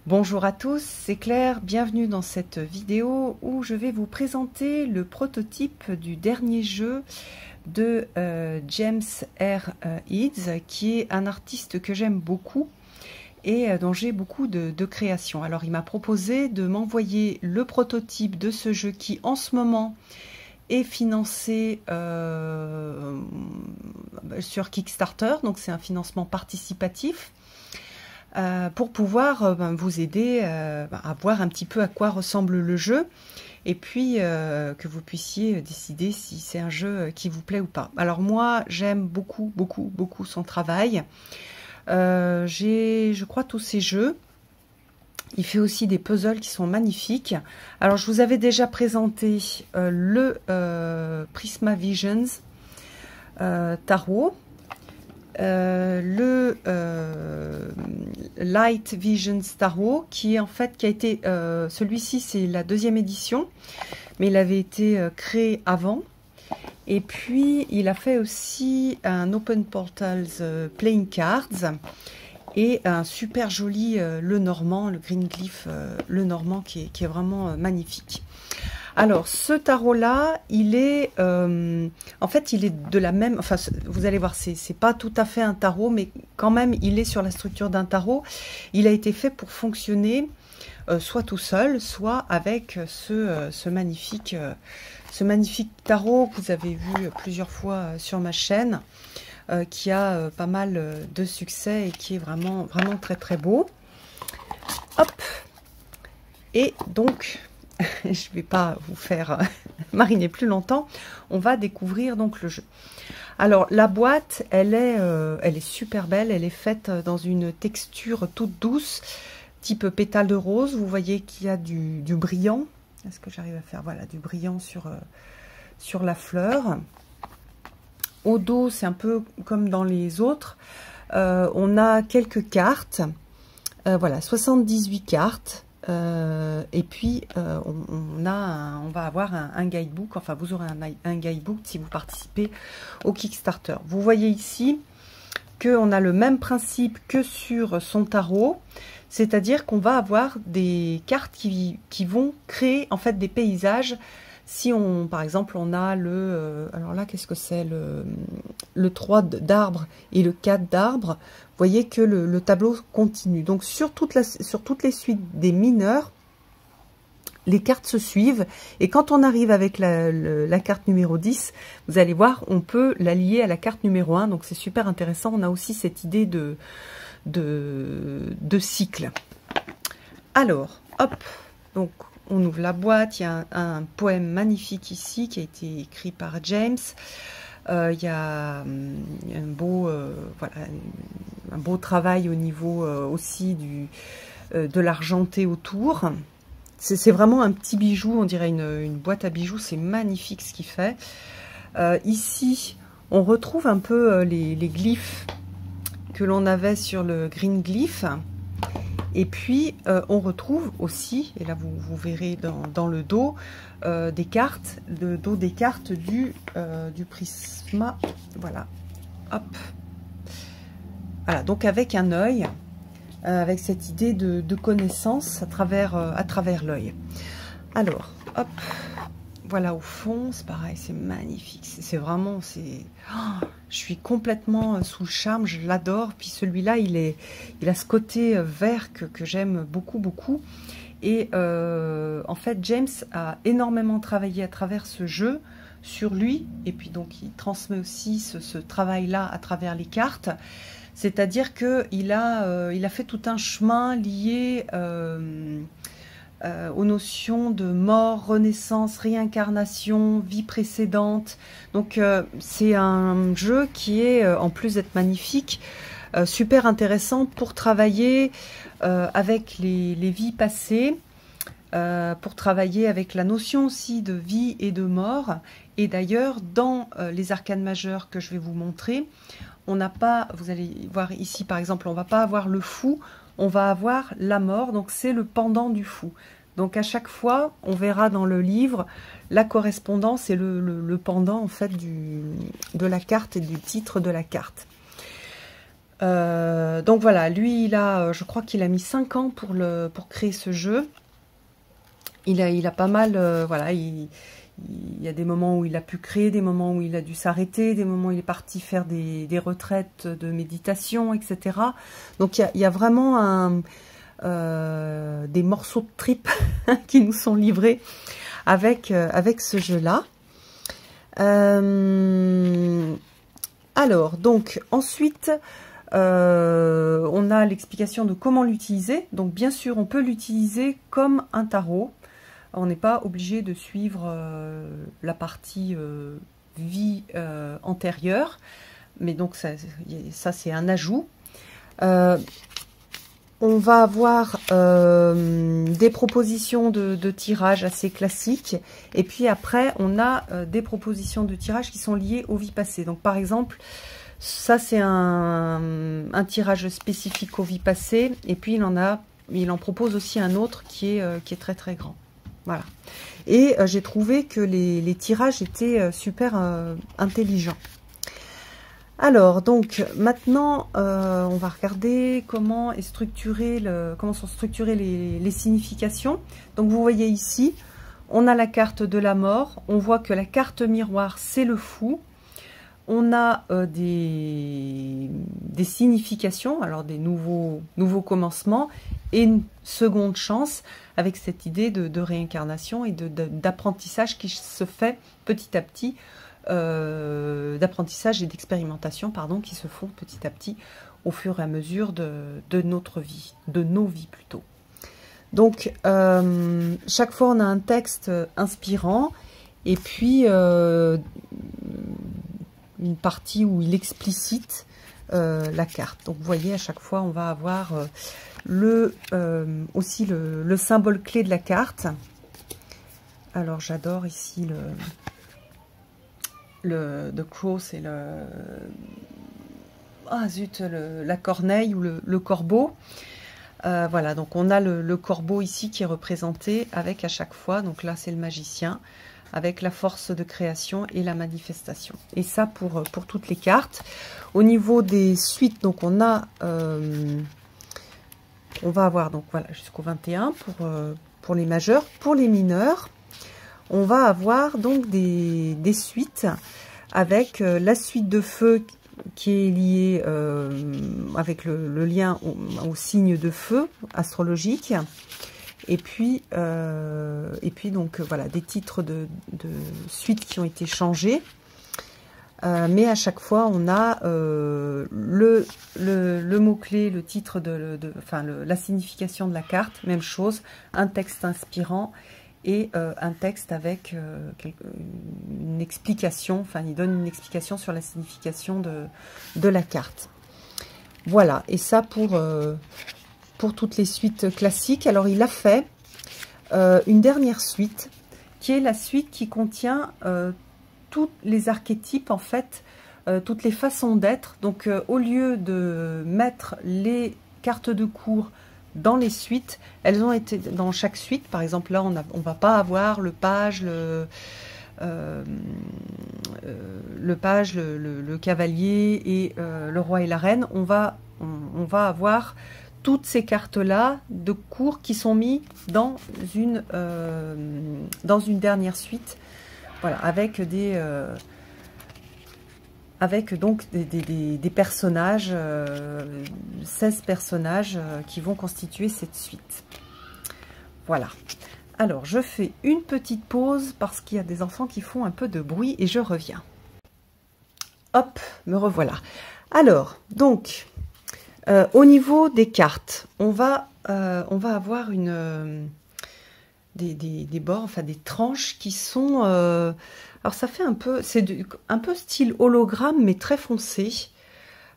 Bonjour à tous, c'est Claire, bienvenue dans cette vidéo où je vais vous présenter le prototype du dernier jeu de James R. Eads, qui est un artiste que j'aime beaucoup et dont j'ai beaucoup de créations. Alors il m'a proposé de m'envoyer le prototype de ce jeu qui en ce moment est financé sur Kickstarter, donc c'est un financement participatif. Pour pouvoir vous aider à voir un petit peu à quoi ressemble le jeu et puis que vous puissiez décider si c'est un jeu qui vous plaît ou pas. Alors moi j'aime beaucoup son travail. J'ai je crois tous ces jeux. Il fait aussi des puzzles qui sont magnifiques. Alors je vous avais déjà présenté le Prisma Visions Tarot. Le Light Visions Tarot qui a été celui-ci c'est la deuxième édition, mais il avait été créé avant. Et puis il a fait aussi un Open Portals Playing Cards et un super joli le Normand, le Green Glyph le Normand qui est vraiment magnifique. Alors, ce tarot-là, il est, en fait, il est de la même, enfin, vous allez voir, c'est pas tout à fait un tarot, mais quand même, il est sur la structure d'un tarot. Il a été fait pour fonctionner soit tout seul, soit avec ce magnifique tarot que vous avez vu plusieurs fois sur ma chaîne, qui a pas mal de succès et qui est vraiment très beau. Hop. Et donc, je ne vais pas vous faire mariner plus longtemps. On va découvrir donc le jeu. Alors la boîte, elle est super belle. Elle est faite dans une texture toute douce, type pétale de rose. Vous voyez qu'il y a du brillant. Est-ce que j'arrive à faire, voilà, du brillant sur la fleur. Au dos, c'est un peu comme dans les autres. On a quelques cartes. Voilà, 78 cartes. Et puis on va avoir un guidebook, enfin vous aurez un guidebook si vous participez au Kickstarter. Vous voyez ici qu'on a le même principe que sur son tarot, c'est-à-dire qu'on va avoir des cartes qui vont créer en fait des paysages. Si on, par exemple, on a alors là, qu'est-ce que c'est, le 3 d'arbre et le 4 d'arbre, vous voyez que le tableau continue. Donc, sur toutes les suites des mineurs, les cartes se suivent. Et quand on arrive avec la carte numéro 10, vous allez voir, on peut la lier à la carte numéro 1. Donc, c'est super intéressant. On a aussi cette idée de cycle. Alors, hop, donc, on ouvre la boîte, il y a un poème magnifique ici qui a été écrit par James. Il y a un beau travail au niveau aussi de l'argenté autour. C'est vraiment un petit bijou, on dirait une boîte à bijoux, c'est magnifique ce qu'il fait. Ici, on retrouve un peu les glyphes que l'on avait sur le Green Glyph. Et puis, on retrouve aussi, et là vous verrez dans le dos, des cartes, le dos des cartes du Prisma. Voilà, hop. Voilà, donc avec un œil, avec cette idée de connaissance à travers l'œil. Alors, hop. Voilà, au fond, c'est pareil, c'est magnifique. C'est vraiment, oh, je suis complètement sous le charme, je l'adore. Puis celui-là, il a ce côté vert que j'aime beaucoup. Et en fait, James a énormément travaillé à travers ce jeu sur lui. Et puis donc, il transmet aussi ce travail-là à travers les cartes. C'est-à-dire qu'il a fait tout un chemin lié aux notions de mort, renaissance, réincarnation, vie précédente. Donc c'est un jeu qui est, en plus d'être magnifique, super intéressant pour travailler avec les vies passées, pour travailler avec la notion aussi de vie et de mort. Et d'ailleurs, dans les arcanes majeures que je vais vous montrer, on n'a pas, vous allez voir ici par exemple, on va pas avoir le fou, on va avoir la mort, donc c'est le pendant du fou. Donc à chaque fois, on verra dans le livre la correspondance et le pendant en fait de la carte et du titre de la carte. Donc voilà, lui, je crois qu'il a mis 5 ans pour créer ce jeu. Il a pas mal, voilà, il y a des moments où il a pu créer, des moments où il a dû s'arrêter, des moments où il est parti faire des retraites de méditation, etc. Donc il y a vraiment des morceaux de tripes qui nous sont livrés avec ce jeu-là. Alors, donc, ensuite, on a l'explication de comment l'utiliser. Donc, bien sûr, on peut l'utiliser comme un tarot. On n'est pas obligé de suivre la partie vie antérieure. Mais donc, ça c'est un ajout. On va avoir des propositions de tirage assez classiques. Et puis après, on a des propositions de tirage qui sont liées aux vies passées. Donc par exemple, ça c'est un tirage spécifique aux vies passées. Et puis il en propose aussi un autre qui est très très grand. Voilà. Et j'ai trouvé que les tirages étaient super intelligents. Alors, donc, maintenant, on va regarder comment sont structurées les significations. Donc, vous voyez ici, on a la carte de la mort. On voit que la carte miroir, c'est le fou. On a des significations, alors des nouveaux commencements et une seconde chance avec cette idée de réincarnation et d'apprentissage qui se fait petit à petit. D'apprentissage et d'expérimentation, pardon, qui se font petit à petit au fur et à mesure de notre vie, de nos vies plutôt. Donc, chaque fois, on a un texte inspirant et puis une partie où il explicite la carte. Donc, vous voyez, à chaque fois, on va avoir aussi le symbole clé de la carte. Alors, j'adore ici The Crow, c'est la corneille ou le corbeau. Voilà, donc on a le corbeau ici qui est représenté avec à chaque fois, donc là c'est le magicien, avec la force de création et la manifestation. Et ça pour toutes les cartes. Au niveau des suites, donc on va avoir donc voilà jusqu'au 21 pour les majeurs. Pour les mineurs, on va avoir donc des suites avec la suite de feu qui est liée avec le lien au signe de feu astrologique. Et puis donc voilà des titres de suite qui ont été changés. Mais à chaque fois, on a le mot-clé, le titre la signification de la carte, même chose, un texte inspirant et un texte avec une explication, enfin il donne une explication sur la signification de la carte. Voilà, et ça pour toutes les suites classiques. Alors il a fait une dernière suite, qui est la suite qui contient tous les archétypes, en fait, toutes les façons d'être. Donc au lieu de mettre les cartes de cours dans les suites, elles ont été dans chaque suite. Par exemple, là, on va pas avoir le page, le cavalier et le roi et la reine. On va avoir toutes ces cartes-là de cours qui sont mis dans une dernière suite. Voilà, avec donc des personnages, 16 personnages qui vont constituer cette suite. Voilà. Alors, je fais une petite pause parce qu'il y a des enfants qui font un peu de bruit et je reviens. Hop, me revoilà. Alors, donc, au niveau des cartes, on va avoir des bords, enfin des tranches qui sont... alors ça fait un peu, c'est un peu style hologramme, mais très foncé.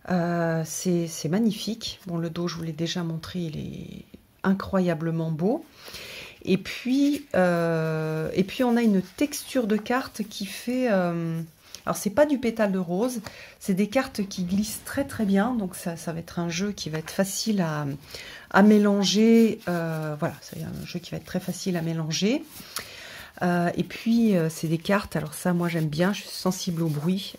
C'est magnifique. Bon, le dos, je vous l'ai déjà montré, il est incroyablement beau. Et puis on a une texture de carte qui fait... alors, c'est pas du pétale de rose, c'est des cartes qui glissent très très bien. Donc, ça va être un jeu qui va être facile à mélanger. Voilà, c'est un jeu qui va être très facile à mélanger. Et puis, c'est des cartes, alors ça, moi, j'aime bien, je suis sensible au bruit.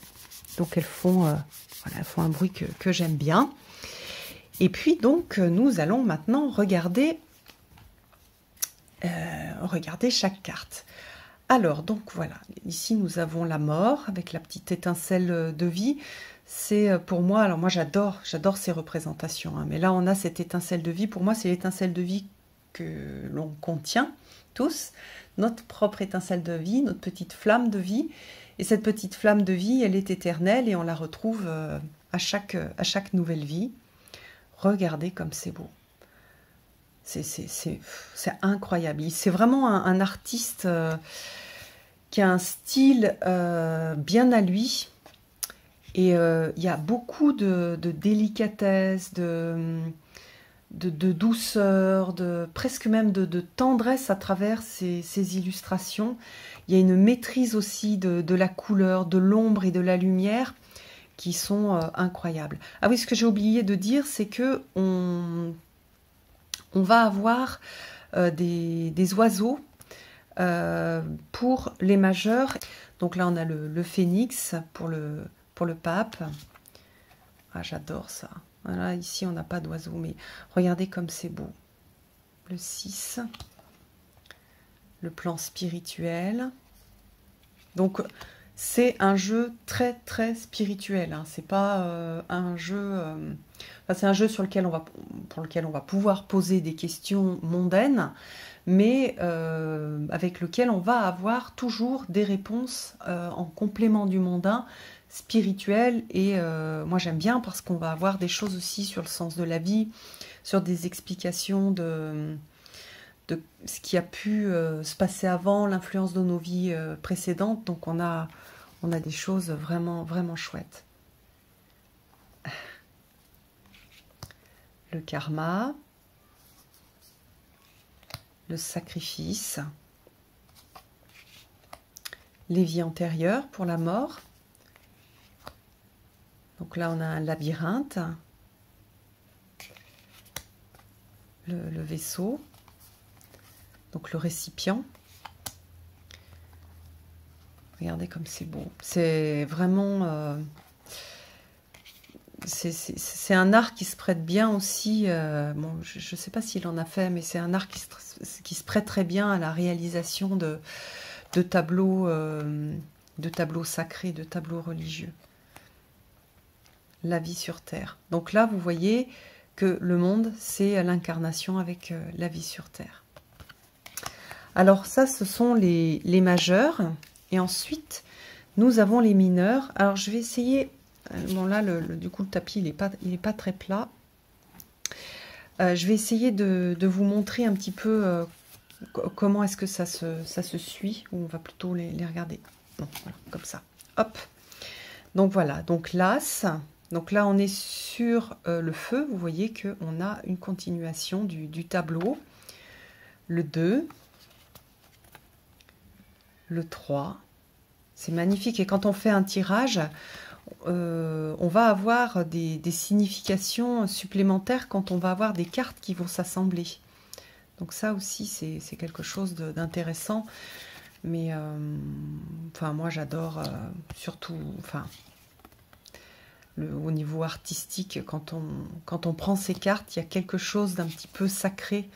Donc, elles font un bruit que j'aime bien. Et puis donc, nous allons maintenant regarder chaque carte. Alors, donc voilà, ici nous avons la mort avec la petite étincelle de vie. C'est pour moi, alors moi j'adore ces représentations, hein, mais là on a cette étincelle de vie. Pour moi, c'est l'étincelle de vie que l'on contient tous, notre propre étincelle de vie, notre petite flamme de vie. Et cette petite flamme de vie, elle est éternelle et on la retrouve à chaque nouvelle vie. Regardez comme c'est beau. C'est incroyable. C'est vraiment un artiste qui a un style bien à lui. Et il y a beaucoup de délicatesse, de douceur, presque même de tendresse à travers ces illustrations. Il y a une maîtrise aussi de la couleur, de l'ombre et de la lumière qui sont incroyables. Ah oui, ce que j'ai oublié de dire, c'est que on va avoir des oiseaux pour les majeurs. Donc là, on a le phénix pour le pape. Ah, j'adore ça. Voilà, ici, on n'a pas d'oiseau, mais regardez comme c'est beau. Le 6. Le plan spirituel. Donc, c'est un jeu très, très spirituel. Hein. C'est pas un jeu... enfin, c'est un jeu pour lequel on va pouvoir poser des questions mondaines, mais avec lequel on va avoir toujours des réponses en complément du mondain, spirituel. Et moi, j'aime bien parce qu'on va avoir des choses aussi sur le sens de la vie, sur des explications de ce qui a pu se passer avant, l'influence de nos vies précédentes. Donc on a des choses vraiment, vraiment chouettes. Le karma, le sacrifice, les vies antérieures pour la mort. Donc là, on a un labyrinthe, le vaisseau, donc le récipient. Regardez comme c'est beau. C'est vraiment... c'est un art qui se prête bien aussi. Bon, je ne sais pas s'il en a fait, mais c'est un art qui se prête très bien à la réalisation de tableaux sacrés, de tableaux religieux. La vie sur Terre. Donc là, vous voyez que le monde, c'est l'incarnation avec la vie sur Terre. Alors ça, ce sont les majeurs. Et ensuite, nous avons les mineurs. Alors, je vais essayer... Bon, là, du coup, le tapis, il est pas très plat. Je vais essayer de vous montrer un petit peu comment est-ce que ça se suit. Ou on va plutôt les regarder. Non, voilà, comme ça. Hop. Donc, voilà. Donc, l'as. Donc là, on est sur le feu. Vous voyez qu'on a une continuation du tableau. Le 2. Le 3. C'est magnifique. Et quand on fait un tirage, on va avoir des significations supplémentaires quand on va avoir des cartes qui vont s'assembler. Donc ça aussi, c'est quelque chose d'intéressant. Mais enfin, moi, j'adore surtout... Enfin, au niveau artistique, quand on prend ces cartes, il y a quelque chose d'un petit peu sacré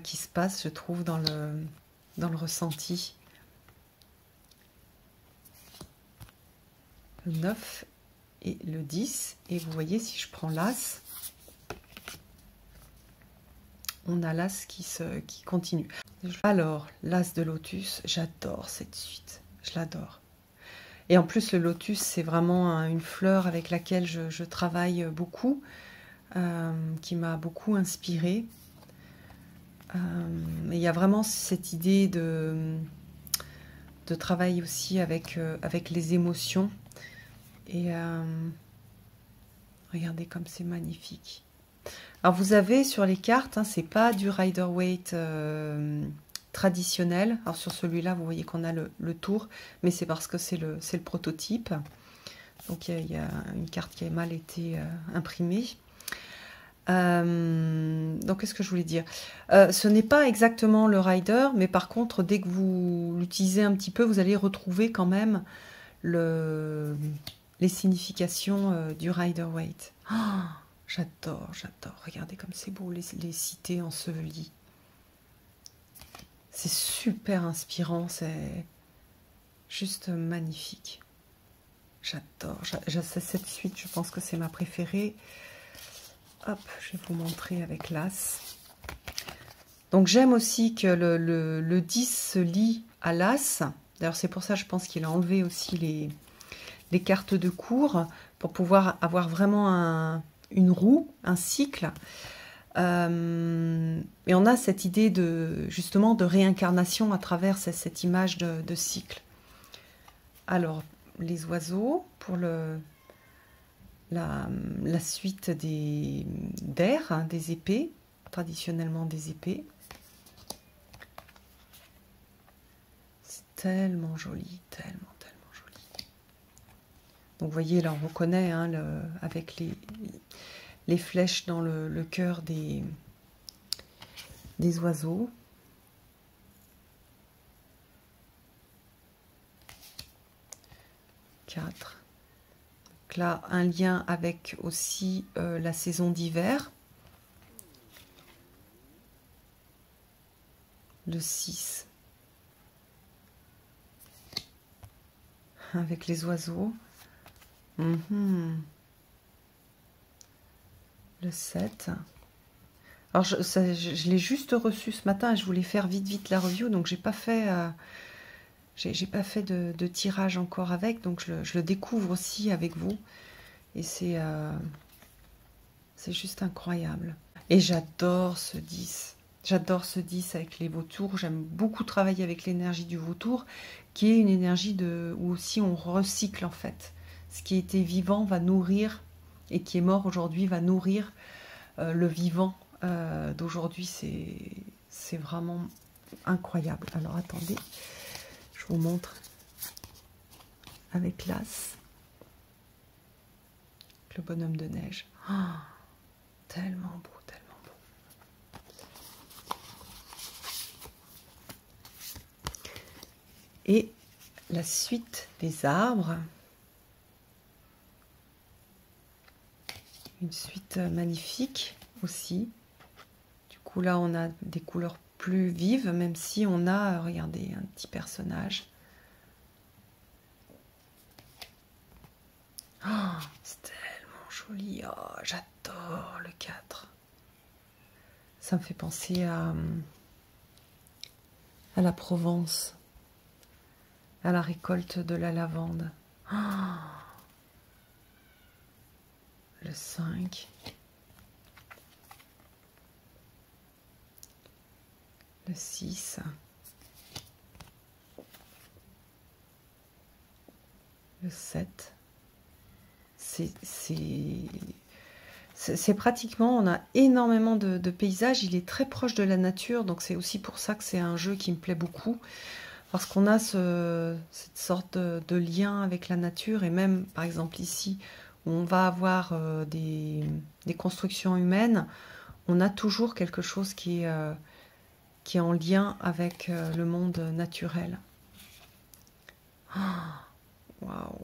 qui se passe, je trouve, dans le ressenti. Le 9 et le 10. Et vous voyez, si je prends l'as, on a l'as qui continue. Alors, l'as de lotus, j'adore cette suite. Je l'adore. Et en plus, le lotus, c'est vraiment une fleur avec laquelle je travaille beaucoup, qui m'a beaucoup inspirée. Il y a vraiment cette idée de travail aussi avec les émotions. Et regardez comme c'est magnifique. Alors vous avez sur les cartes, hein, c'est pas du Rider-Waite traditionnel. Alors sur celui-là, vous voyez qu'on a le tour, mais c'est parce que c'est le prototype. Donc il y a une carte qui a mal été imprimée. Donc qu'est-ce que je voulais dire, ce n'est pas exactement le Rider, mais par contre, dès que vous l'utilisez un petit peu, vous allez retrouver quand même les significations du Rider-Waite. Oh, J'adore, j'adore. Regardez comme c'est beau, les cités ensevelies. C'est super inspirant, c'est juste magnifique. J'adore. Cette suite, je pense que c'est ma préférée. Hop, je vais vous montrer avec l'as. Donc j'aime aussi que le 10 se lie à l'as. D'ailleurs, c'est pour ça, je pense qu'il a enlevé aussi les cartes de cours pour pouvoir avoir vraiment une roue, un cycle. Et on a cette idée justement de réincarnation à travers cette image de cycle. Alors, les oiseaux, pour la suite d'air, hein, des épées, traditionnellement des épées. C'est tellement joli, tellement, tellement joli. Donc, vous voyez, là, on reconnaît hein, avec les flèches dans le cœur des oiseaux. Quatre. Donc là, un lien avec aussi la saison d'hiver. Le 6. Avec les oiseaux. Le 7. Alors, je l'ai juste reçu ce matin et je voulais faire vite la review, donc j'ai pas fait, j'ai pas fait de tirage encore avec, donc je le découvre aussi avec vous. Et c'est juste incroyable. Et j'adore ce 10. J'adore ce 10 avec les vautours. J'aime beaucoup travailler avec l'énergie du vautour, qui est une énergie où aussi on recycle en fait. Ce qui était vivant va nourrir, et qui est mort aujourd'hui va nourrir le vivant d'aujourd'hui. C'est vraiment incroyable. Alors attendez, je vous montre avec l'as, le bonhomme de neige. Oh, tellement beau, tellement beau. Et la suite des arbres. Une suite magnifique aussi. Du coup, là, on a des couleurs plus vives, même si on a, regardez, un petit personnage. Oh, c'est tellement joli. Oh, j'adore le 4. Ça me fait penser à la Provence, à la récolte de la lavande. Oh, le 5. Le 6. Le 7. C'est pratiquement, on a énormément de paysages, il est très proche de la nature, donc c'est aussi pour ça que c'est un jeu qui me plaît beaucoup, parce qu'on a cette sorte de lien avec la nature, et même par exemple ici, où on va avoir des constructions humaines, on a toujours quelque chose qui est en lien avec le monde naturel. Waouh!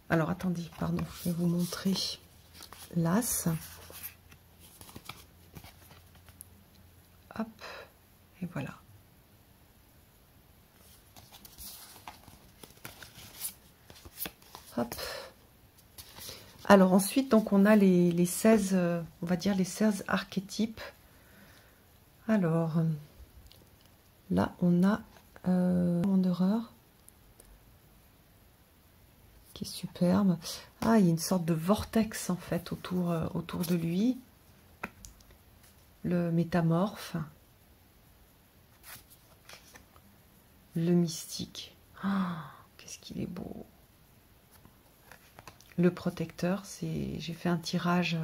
Alors attendez, pardon, je vais vous montrer l'as. Hop, et voilà. Hop. Alors ensuite, donc on a les 16, on va dire les 16 archétypes. Alors, là on a Monde d'horreur, qui est superbe. Ah, il y a une sorte de vortex en fait autour de lui. Le métamorphe. Le mystique. Oh, qu'est-ce qu'il est beau. Le protecteur, j'ai fait un tirage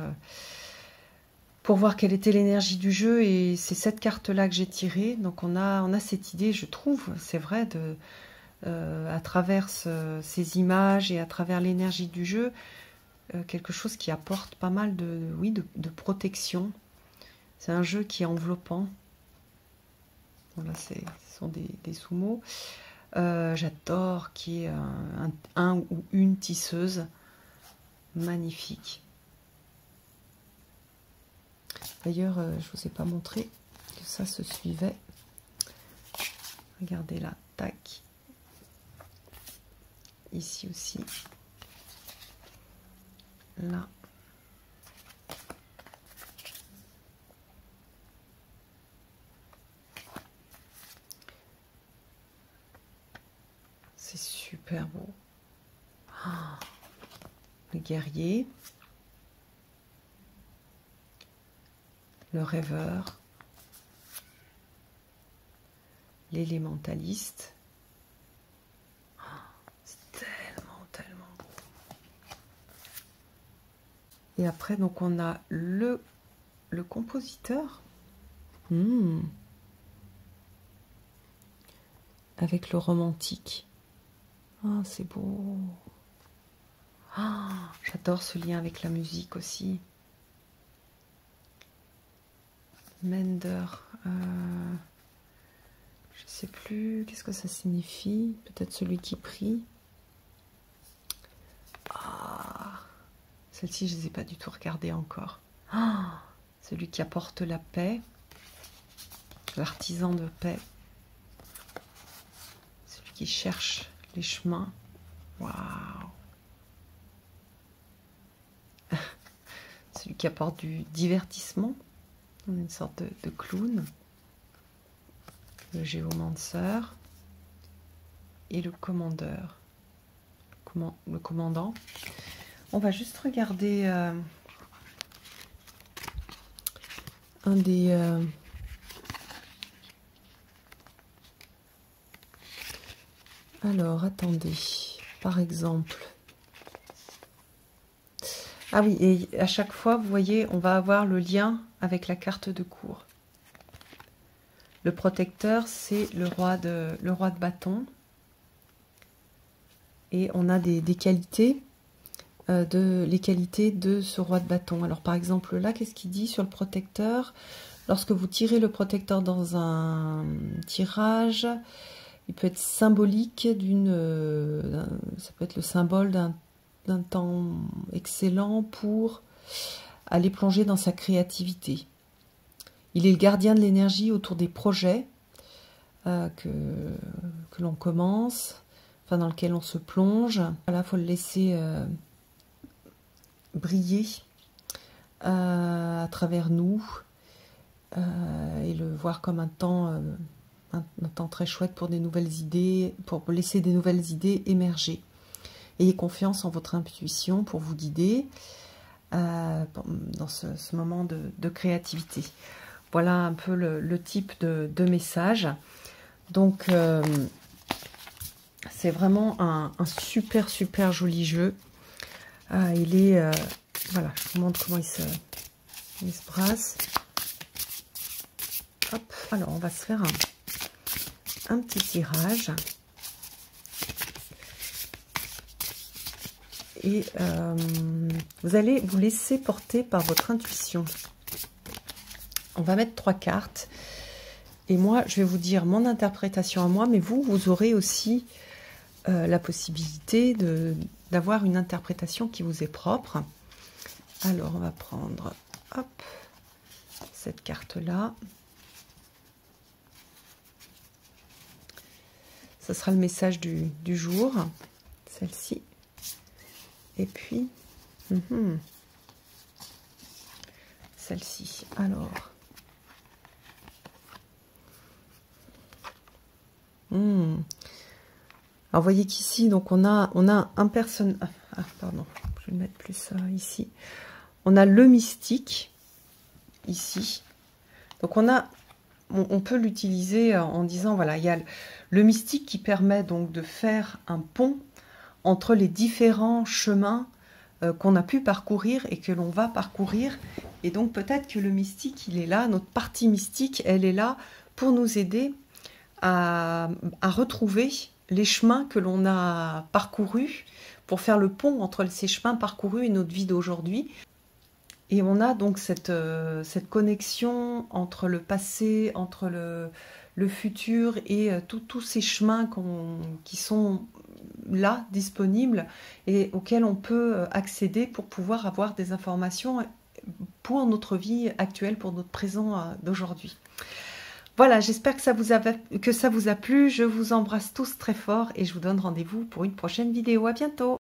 pour voir quelle était l'énergie du jeu, et c'est cette carte-là que j'ai tirée. Donc on a cette idée, je trouve, c'est vrai, à travers ces images et à travers l'énergie du jeu, quelque chose qui apporte pas mal de protection. C'est un jeu qui est enveloppant. Bon, là, ce sont des sous-mots. J'adore qu'il y ait un ou une tisseuse. Magnifique. D'ailleurs, je ne vous ai pas montré que ça se suivait. Regardez là, tac. Ici aussi. Là. C'est super beau. Oh, le guerrier. Le rêveur. L'élémentaliste. Oh, c'est tellement beau. Et après, donc, on a le compositeur. Avec le romantique. Ah, c'est beau. Ah, j'adore ce lien avec la musique aussi. Mender. Je sais plus. Qu'est-ce que ça signifie? Peut-être celui qui prie. Ah, celle-ci, je ne les ai pas du tout regardées encore. Ah, celui qui apporte la paix. L'artisan de paix. Celui qui cherche les chemins. Waouh! Celui qui apporte du divertissement, une sorte de clown. Le géomanceur et le commandeur. Le commandant. On va juste regarder un des... Alors, attendez. Par exemple... Ah oui, et à chaque fois, vous voyez, on va avoir le lien avec la carte de cour. Le protecteur, c'est le roi de bâton. Et on a des qualités, les qualités de ce roi de bâton. Alors par exemple là, qu'est-ce qu'il dit sur le protecteur? Lorsque vous tirez le protecteur dans un tirage, il peut être symbolique ça peut être le symbole d'un temps excellent pour aller plonger dans sa créativité. Il est le gardien de l'énergie autour des projets que l'on commence, enfin dans lequel on se plonge. Voilà, il faut le laisser briller à travers nous et le voir comme un temps très chouette pour des nouvelles idées, pour laisser des nouvelles idées émerger. Ayez confiance en votre intuition pour vous guider dans ce moment de créativité. Voilà un peu le type de message. Donc, c'est vraiment un super joli jeu. Il est... voilà, je vous montre comment il se brasse. Hop, alors on va se faire un petit tirage. Et vous allez vous laisser porter par votre intuition. On va mettre 3 cartes. Et moi, je vais vous dire mon interprétation à moi, mais vous aurez aussi la possibilité d'avoir une interprétation qui vous est propre. Alors, on va prendre, hop, cette carte-là. Ce sera le message du jour, celle-ci. Et puis, celle-ci. Alors, alors, vous voyez qu'ici, donc on a un personnage. Ah, pardon, je vais le mettre plus ici. On a le mystique ici. Donc on peut l'utiliser en disant voilà, il y a le mystique qui permet donc de faire un pont entre les différents chemins qu'on a pu parcourir et que l'on va parcourir. Et donc peut-être que le mystique, il est là, notre partie mystique, elle est là pour nous aider à retrouver les chemins que l'on a parcourus, pour faire le pont entre ces chemins parcourus et notre vie d'aujourd'hui. Et on a donc cette connexion entre le passé, entre le futur et tous ces chemins qui sont là, disponibles, et auxquels on peut accéder pour pouvoir avoir des informations pour notre vie actuelle, pour notre présent d'aujourd'hui. Voilà, j'espère que ça vous a plu. Je vous embrasse tous très fort et je vous donne rendez-vous pour une prochaine vidéo. À bientôt!